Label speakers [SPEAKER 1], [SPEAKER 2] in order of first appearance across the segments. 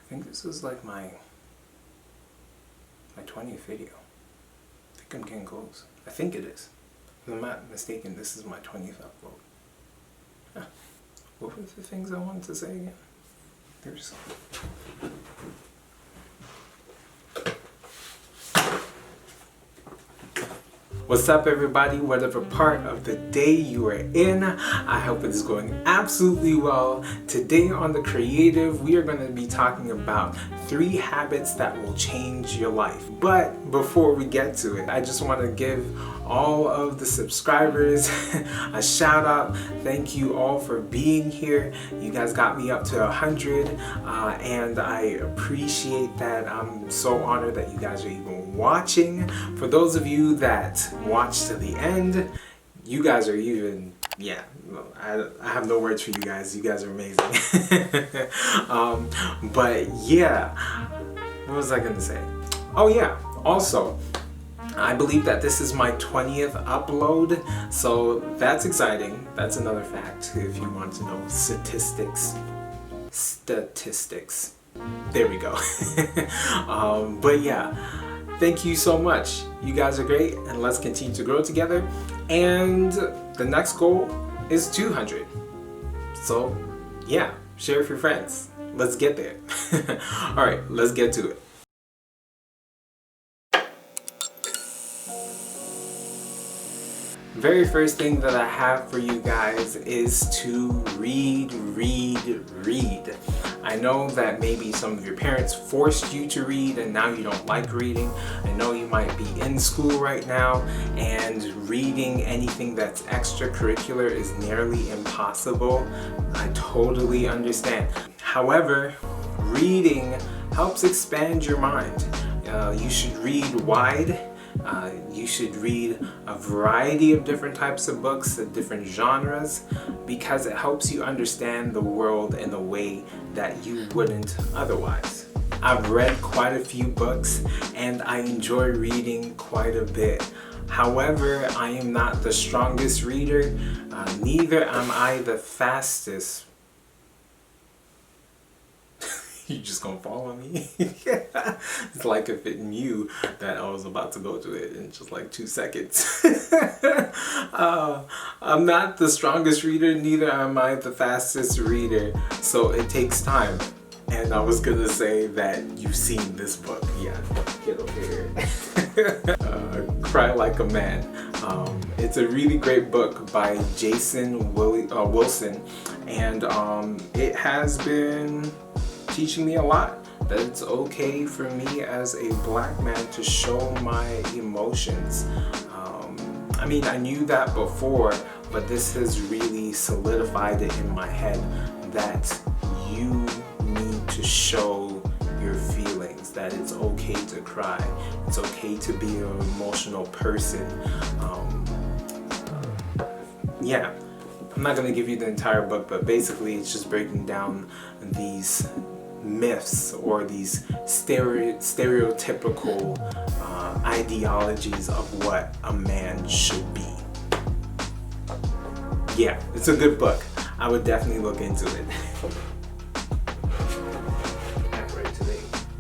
[SPEAKER 1] think this is like my 20th video. I think I'm getting close. I think it is. If I'm not mistaken, this is my 20th upload. Huh. What were the things I wanted to say again? There's What's up, everybody? Whatever part of the day you are in, I hope it is going absolutely well. Today on The Creative, we are going to be talking about 3 habits that will change your life. But before we get to it, I just want to give all of the subscribers a shout out. Thank you all for being here. You guys got me up to 100 and I appreciate that. I'm so honored that you guys are even watching. For those of you that watch to the end, you guys are even, yeah, I have no words for you guys. You guys are amazing. But yeah, what was I gonna say? Oh yeah, also, I believe that this is my 20th upload, so that's exciting. That's another fact if you want to know statistics. There we go. But yeah, thank you so much. You guys are great, and let's continue to grow together. And the next goal is 200. So yeah, share with your friends. Let's get there. All right, let's get to it. Very first thing that I have for you guys is to read. I know that maybe some of your parents forced you to read and now you don't like reading. I know you might be in school right now and reading anything that's extracurricular is nearly impossible. I totally understand. However, reading helps expand your mind. You should read wide. You should read a variety of different types of books, of different genres, because it helps you understand the world in a way that you wouldn't otherwise. I've read quite a few books and I enjoy reading quite a bit. However, I am not the strongest reader, neither am I the fastest. You just gonna follow me? It's like if it knew that I was about to go to it in just like 2 seconds. I'm not the strongest reader, neither am I the fastest reader, so it takes time. And I was gonna say that you've seen this book. Yeah, get over here. Cry Like a Man. It's a really great book by Jason Wilson, and it has been teaching me a lot, that it's okay for me as a black man to show my emotions. I mean, I knew that before, but this has really solidified it in my head that you need to show your feelings, that it's okay to cry, it's okay to be an emotional person. Yeah, I'm not going to give you the entire book, but basically it's just breaking down these myths or these stereotypical ideologies of what a man should be. Yeah, it's a good book. I would definitely look into it.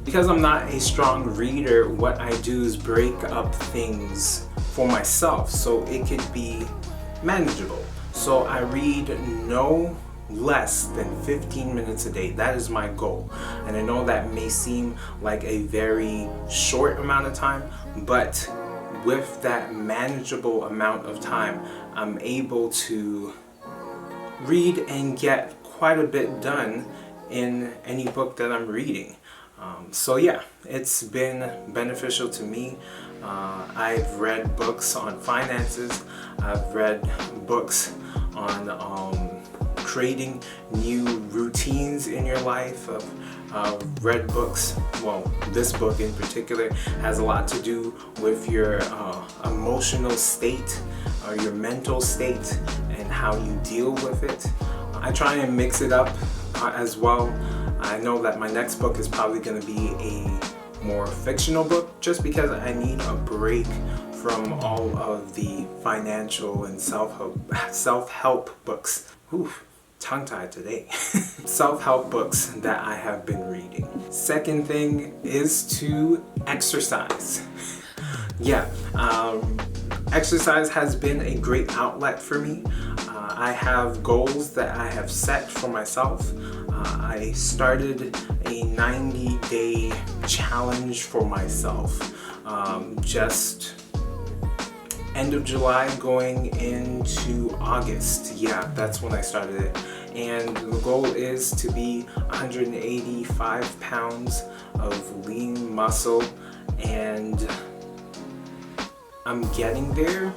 [SPEAKER 1] Because I'm not a strong reader, what I do is break up things for myself so it could be manageable. So I read no less than 15 minutes a day. That is my goal. And I know that may seem like a very short amount of time, but with that manageable amount of time, I'm able to read and get quite a bit done in any book that I'm reading. So yeah, it's been beneficial to me. I've read books on finances. I've read books on creating new routines in your life. I've read books, well, this book in particular has a lot to do with your emotional state or your mental state and how you deal with it. I try and mix it up as well. I know that my next book is probably going to be a more fictional book just because I need a break from all of the financial and self-help books. Oof. tongue-tied today. Self-help books that I have been reading. Second thing is to exercise. Exercise has been a great outlet for me. I have goals that I have set for myself. I started a 90-day challenge for myself just end of July going into August. Yeah, that's when I started it. And the goal is to be 185 pounds of lean muscle, and I'm getting there,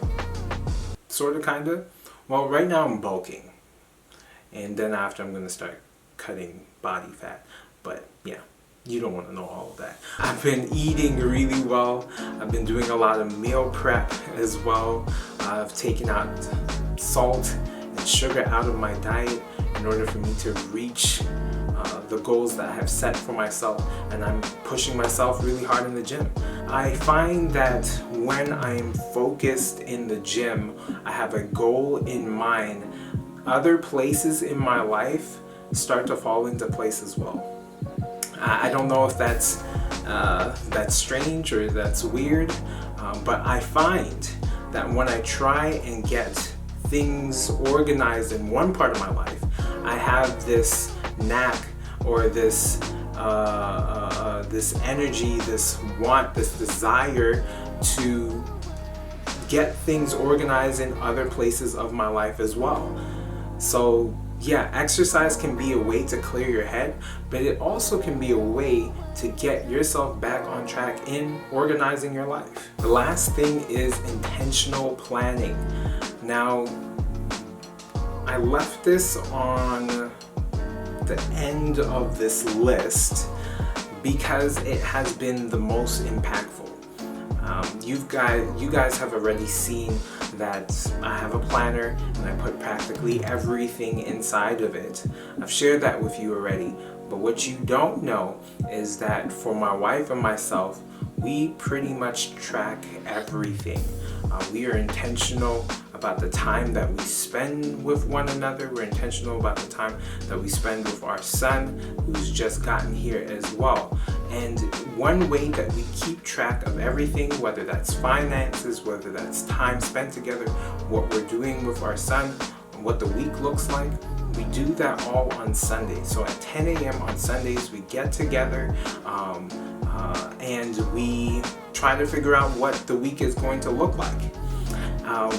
[SPEAKER 1] sort of, kind of. Well, right now I'm bulking, and then after I'm going to start cutting body fat. But yeah, you don't want to know all of that. I've been eating really well. I've been doing a lot of meal prep as well. I've taken out salt and sugar out of my diet in order for me to reach the goals that I have set for myself, and I'm pushing myself really hard in the gym. I find that when I am focused in the gym, I have a goal in mind, other places in my life start to fall into place as well. I don't know if that's strange or that's weird, but I find that when I try and get things organized in one part of my life, I have this knack or this energy, this want, this desire to get things organized in other places of my life as well. So yeah, exercise can be a way to clear your head, but it also can be a way to get yourself back on track in organizing your life. The last thing is intentional planning. Now, I left this on the end of this list because it has been the most impactful. You guys have already seen that I have a planner and I put practically everything inside of it. I've shared that with you already, but what you don't know is that for my wife and myself, we pretty much track everything. We are intentional about the time that we spend with one another. We're intentional about the time that we spend with our son, who's just gotten here as well. And one way that we keep track of everything, whether that's finances, whether that's time spent together, what we're doing with our son, what the week looks like, we do that all on Sundays. So at 10 a.m. on Sundays, we get together and we try to figure out what the week is going to look like.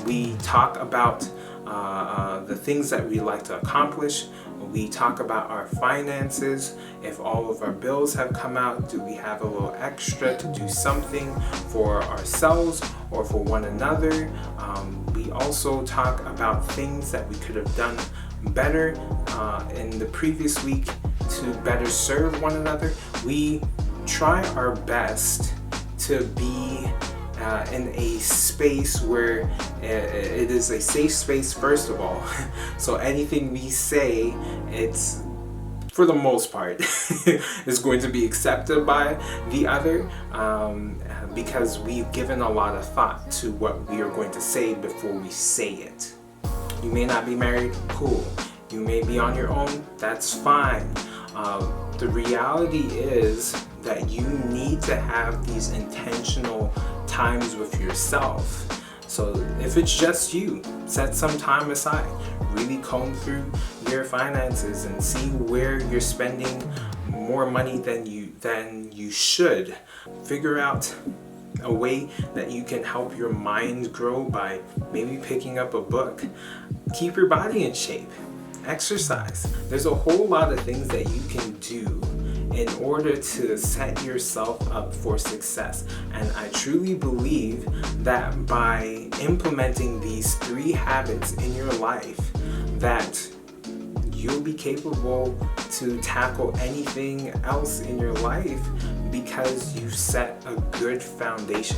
[SPEAKER 1] We talk about the things that we like to accomplish. We talk about our finances. If all of our bills have come out, do we have a little extra to do something for ourselves or for one another? We also talk about things that we could have done better in the previous week to better serve one another. We try our best to be in a space where it is a safe space, first of all. So anything we say, it's, for the most part, is going to be accepted by the other, because we've given a lot of thought to what we are going to say before we say it. You may not be married, cool. You may be on your own, that's fine. The reality is that you need to have these intentional times with yourself. So if it's just you, set some time aside, really comb through your finances and see where you're spending more money than you should. Figure out a way that you can help your mind grow by maybe picking up a book. Keep your body in shape. Exercise. There's a whole lot of things that you can do in order to set yourself up for success. And I truly believe that by implementing these 3 habits in your life, that you'll be capable to tackle anything else in your life because you've set a good foundation.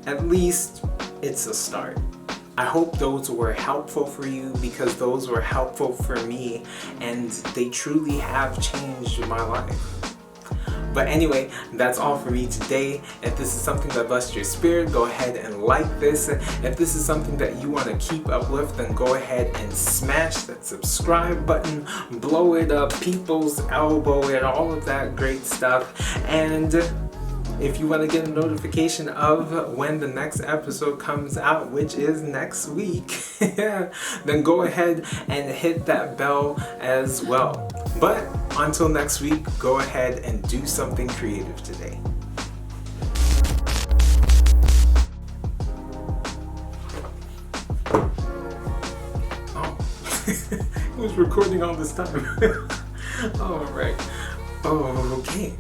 [SPEAKER 1] At least it's a start. I hope those were helpful for you, because those were helpful for me and they truly have changed my life. But anyway, that's all for me today. If this is something that blessed your spirit, go ahead and like this. If this is something that you want to keep up with, then go ahead and smash that subscribe button, blow it up, people's elbow it, all of that great stuff. And if you want to get a notification of when the next episode comes out, which is next week, then go ahead and hit that bell as well. But until next week, go ahead and do something creative today. Oh, it was recording all this time. All right. Oh, okay.